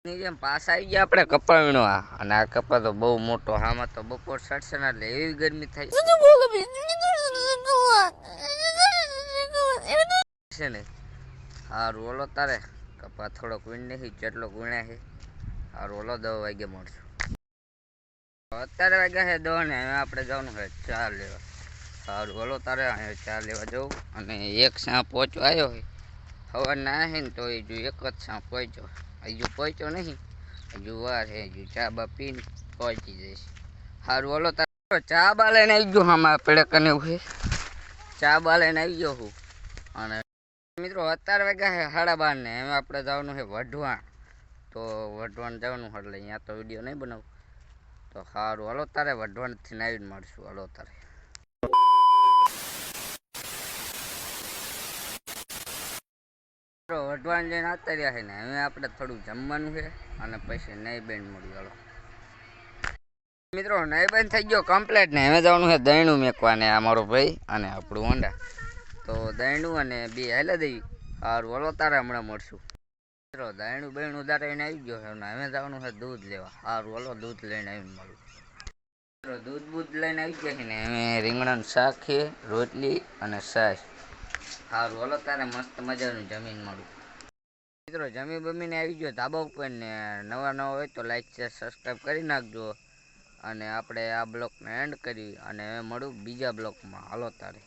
ની જેમ પાસ આવી ગયા આપણે કપા વીણવા અને આ કપા તો બહુ મોટો આમાં તો બપોર સડશે ને એટલે એવી ગરમી થાય છે ને હારું ઓલો તારે કપા થોડોક વીણ નહીં જેટલો વીણ્યા છે હારું ઓલો 10 વાગે મળશું અત્યારે વાગ્યા છે 10 ને હવે આપણે જવાનું છે ચા લેવા સારું ઓલો તારે ચા લેવા જવું અને એક સાં પહોંચવા આવ્યો હોય સવાર ના હે ને તો એ જો એક જ સાં પહોંચ્યો હજુ પહોંચ્યો નહીં હજુ વાર હે હજુ ચા બા પીને પહોંચી જઈશ સારું ઓલો તારે ચા બા લઈને આવી ગયો આમાં પેડે કને છે ચા બા લઈને આવી ગયો હું અને મિત્રો અત્યારે વાગ્યા છે 12:30 ને હવે આપણે જવાનું છે વઢવાણ તો વઢવાણ જવાનું એટલે અહીંયા તો વિડીયો નહીં બનાવું તો સારું હાલો તારે વઢવાણથી આવીને મળશું હાલો તારે વઢવાણ જઈને આવતા રહ્યા છે ને હવે આપણે થોડું જમવાનું છે અને પછી નહીં બેન મળ્યું હાલો મિત્રો નહીં બેન થઈ ગયો કમ્પ્લેટ ને હવે જવાનું છે દહીણું મેકવાને આ મારો ભાઈ અને આપણું હોન્ડા તો દહીણું અને બે હાલે દેવી સારું હાલો તારે હમણાં મળશું મિત્રો દહીણું બહેણું ઉધારીને આવી ગયો છે હવે જવાનું છે દૂધ લેવા સારું હાલો દૂધ લઈને આવીને મળું દૂધ બૂધ લઈને આવી ગયા છે ને અમે રીંગણાનું શાક છે રોટલી અને છાશ સારું હાલો તારે મસ્ત મજાનું જમીન મળું મિત્રો જમી બમીને આવી ગયો ધાબા ઉપર ને નવા હોય તો લાઈક શેર સબસ્ક્રાઈબ કરી નાખજો અને આપણે આ બ્લોગને એન્ડ કરી અને હવે મળું બીજા બ્લોગમાં હાલો તારે